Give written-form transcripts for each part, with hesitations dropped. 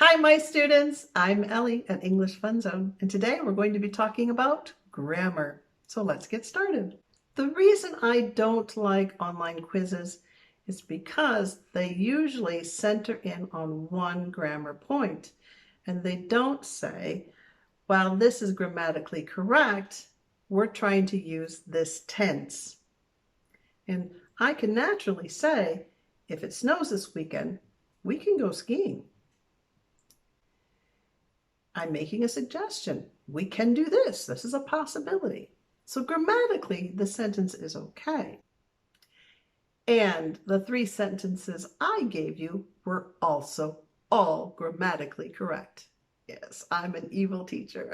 Hi, my students. I'm Ellie at English Fun Zone, and today we're going to be talking about grammar. So let's get started. The reason I don't like online quizzes is because they usually center in on one grammar point, and they don't say, while this is grammatically correct, we're trying to use this tense. And I can naturally say, if it snows this weekend, we can go skiing. I'm making a suggestion. We can do this. This is a possibility. So grammatically, the sentence is okay. And the three sentences I gave you were also all grammatically correct. Yes, I'm an evil teacher.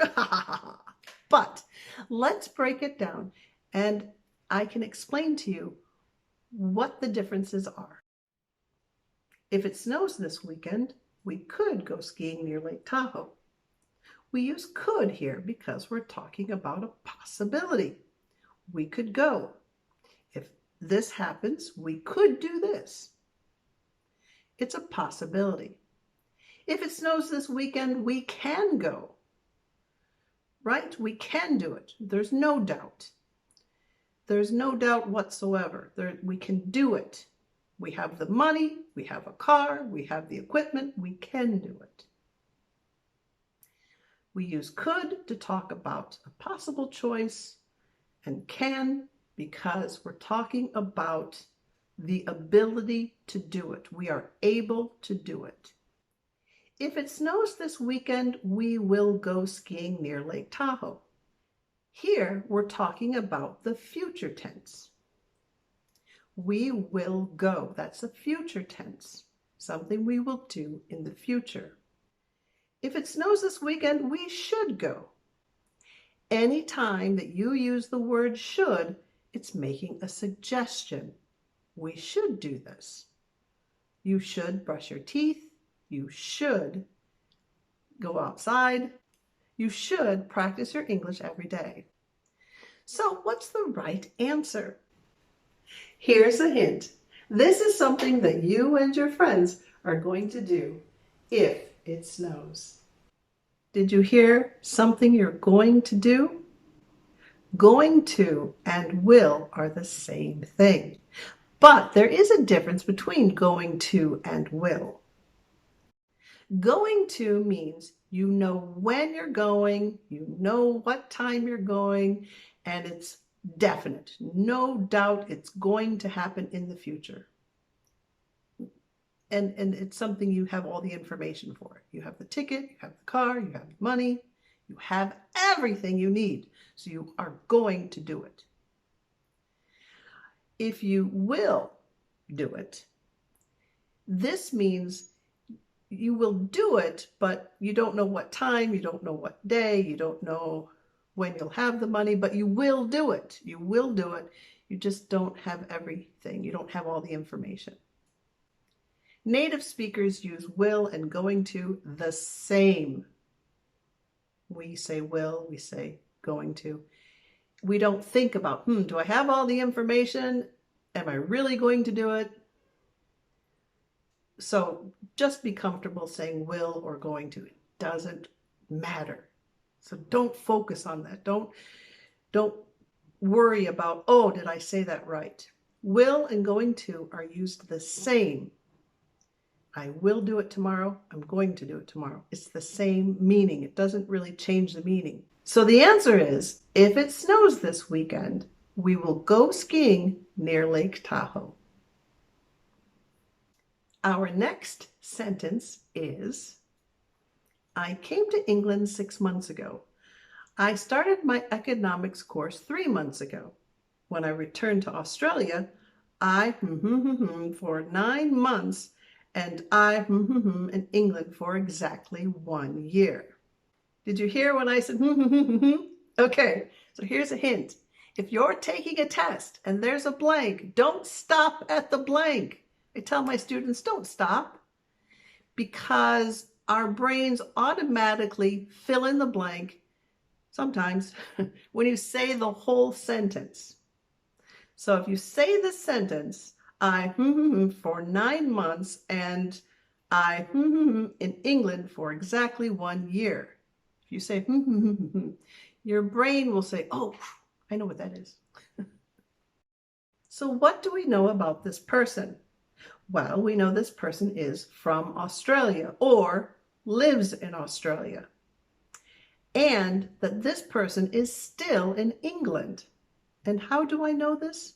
But let's break it down and I can explain to you what the differences are. If it snows this weekend, we could go skiing near Lake Tahoe. We use could here because we're talking about a possibility. We could go. If this happens, we could do this. It's a possibility. If it snows this weekend, we can go. Right? We can do it. There's no doubt. There's no doubt whatsoever. We can do it. We have the money, we have a car, we have the equipment, we can do it. We use could to talk about a possible choice and can because we're talking about the ability to do it. We are able to do it. If it snows this weekend, we will go skiing near Lake Tahoe. Here, we're talking about the future tense. We will go. That's a future tense, something we will do in the future. If it snows this weekend, we should go. Anytime that you use the word should, it's making a suggestion. We should do this. You should brush your teeth. You should go outside. You should practice your English every day. So what's the right answer? Here's a hint. This is something that you and your friends are going to do if it snows. Did you hear something you're going to do? Going to and will are the same thing, but there is a difference between going to and will. Going to means you know when you're going, you know what time you're going, and it's definite. No doubt it's going to happen in the future. And it's something you have all the information for. You have the ticket, you have the car, you have the money, you have everything you need. So you are going to do it. If you will do it, this means you will do it, but you don't know what time, you don't know what day, you don't know when you'll have the money, but you will do it. You will do it. You just don't have everything. You don't have all the information. Native speakers use will and going to the same. We say will, we say going to. We don't think about, do I have all the information? Am I really going to do it? So just be comfortable saying will or going to. It doesn't matter. So don't focus on that. Don't worry about, oh, did I say that right? Will and going to are used the same. I will do it tomorrow. I'm going to do it tomorrow. It's the same meaning. It doesn't really change the meaning. So the answer is, if it snows this weekend, we will go skiing near Lake Tahoe. Our next sentence is, I came to England 6 months ago. I started my economics course 3 months ago. When I returned to Australia, I for 9 months, and I in England for exactly 1 year. Did you hear when I said Okay, so here's a hint. If you're taking a test and there's a blank, don't stop at the blank. I tell my students, don't stop, because our brains automatically fill in the blank sometimes when you say the whole sentence. So if you say the sentence, I for 9 months and I in England for exactly 1 year. If you say your brain will say, oh, I know what that is. So what do we know about this person? Well, we know this person is from Australia or lives in Australia, and that this person is still in England. And how do I know this?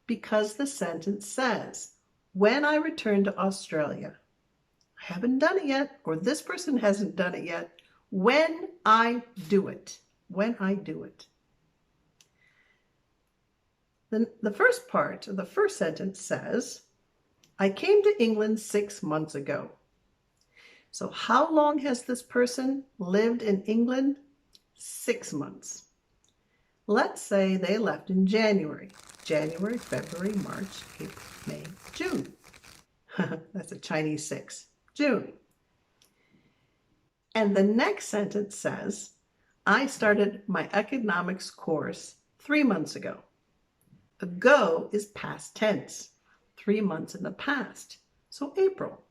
Because the sentence says, when I return to Australia, I haven't done it yet, or this person hasn't done it yet. When I do it, when I do it. Then the first part of the first sentence says, I came to England 6 months ago. So how long has this person lived in England? 6 months. Let's say they left in January. January, February, March, April, May, June. That's a Chinese 6. June. And the next sentence says, I started my economics course 3 months ago. Ago is past tense, 3 months in the past. So April,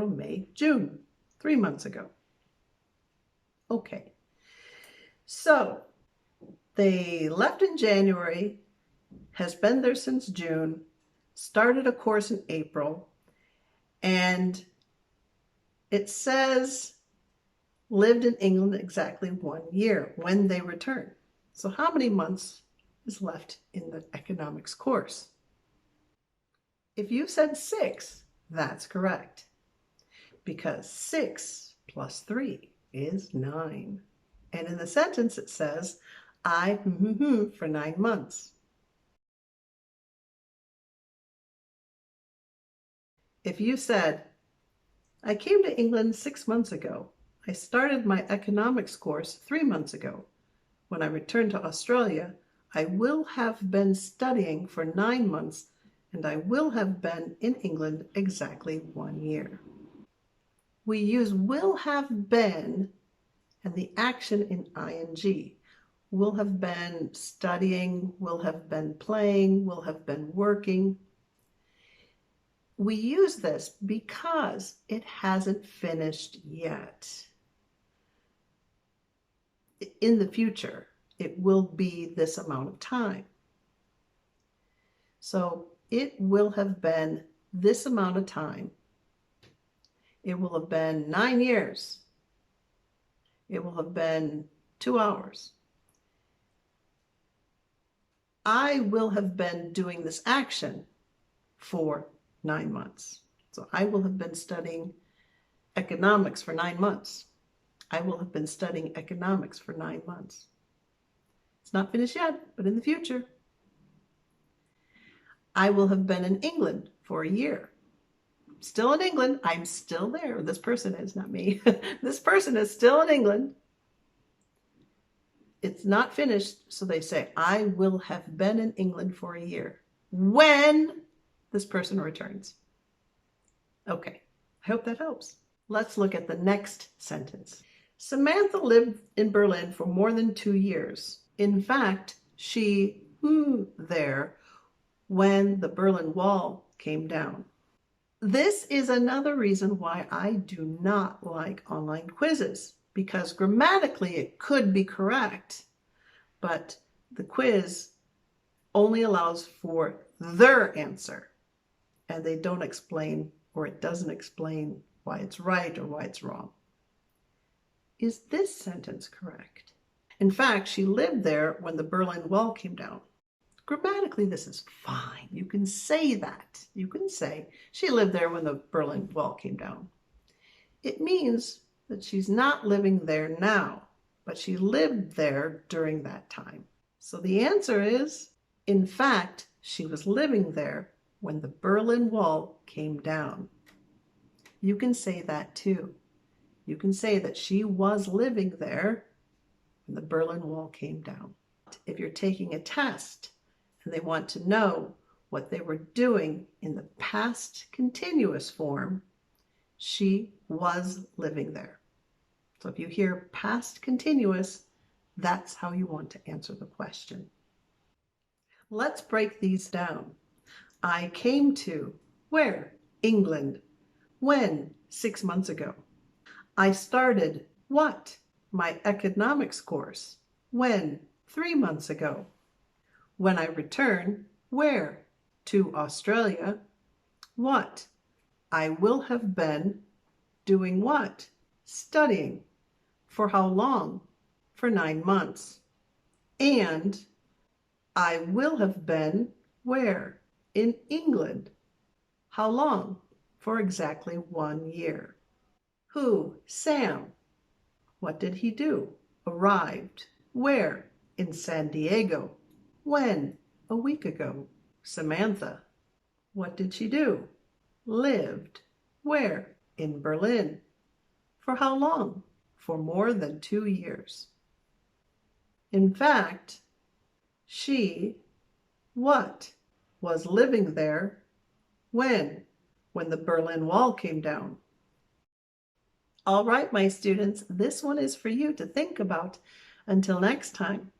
May, June, 3 months ago. Okay, so they left in January, has been there since June, started a course in April, and it says lived in England exactly 1 year when they return. So how many months is left in the economics course? If you said 6, that's correct, because 6 plus 3 is 9. And in the sentence it says, I for 9 months. If you said, I came to England 6 months ago, I started my economics course 3 months ago. When I return to Australia, I will have been studying for 9 months, and I will have been in England exactly 1 year. We use will have been and the action in ing. Will have been studying, will have been playing, will have been working. We use this because it hasn't finished yet. In the future, it will be this amount of time. So it will have been this amount of time. It will have been 9 years. It will have been 2 hours. I will have been doing this action for 9 months. So I will have been studying economics for 9 months. I will have been studying economics for 9 months. It's not finished yet, but in the future. I will have been in England for a year. Still in England. I'm still there. This person is, not me. This person is still in England. It's not finished, so they say, I will have been in England for a year when this person returns. Okay, I hope that helps. Let's look at the next sentence. Samantha lived in Berlin for more than 2 years. In fact, she there when the Berlin Wall came down. This is another reason why I do not like online quizzes, because grammatically it could be correct, but the quiz only allows for their answer, and they don't explain, or it doesn't explain why it's right or why it's wrong. Is this sentence correct? In fact, she lived there when the Berlin Wall came down. Grammatically, this is fine. You can say that. You can say she lived there when the Berlin Wall came down. It means that she's not living there now, but she lived there during that time. So the answer is, in fact, she was living there when the Berlin Wall came down. You can say that too. You can say that she was living there when the Berlin Wall came down. If you're taking a test and they want to know what they were doing in the past continuous form, she was living there. So if you hear past continuous, that's how you want to answer the question. Let's break these down. I came to, where? England. When? 6 months ago. I started what? My economics course. When? 3 months ago. When I return, where? To Australia. What? I will have been doing what? Studying. For how long? For 9 months. And I will have been where? In England. How long? For exactly 1 year. Who? Sam. What did he do? Arrived. Where? In San Diego. When? A week ago. Samantha. What did she do? Lived. Where? In Berlin. For how long? For more than 2 years. In fact, she, what? Was living there. When? When the Berlin Wall came down. All right, my students, this one is for you to think about. Until next time,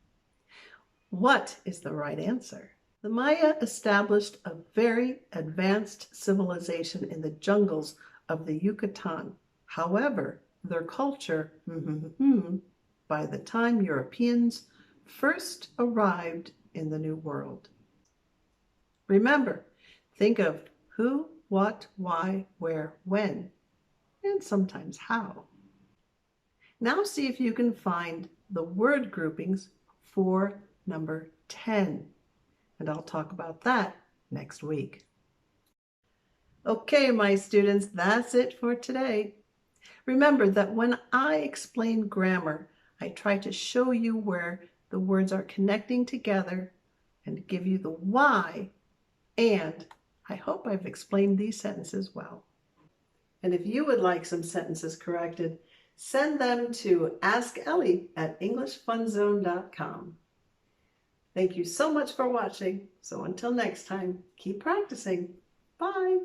what is the right answer? The Maya established a very advanced civilization in the jungles of the Yucatan. However, their culture, by the time Europeans first arrived in the New World. Remember, think of who, what, why, where, when, and sometimes how. Now see if you can find the word groupings for number 10, and I'll talk about that next week. Okay, my students, that's it for today. Remember that when I explain grammar, I try to show you where the words are connecting together and give you the why, and I hope I've explained these sentences well. And if you would like some sentences corrected, send them to askely@englishfunzone.com. Thank you so much for watching. So until next time, keep practicing. Bye.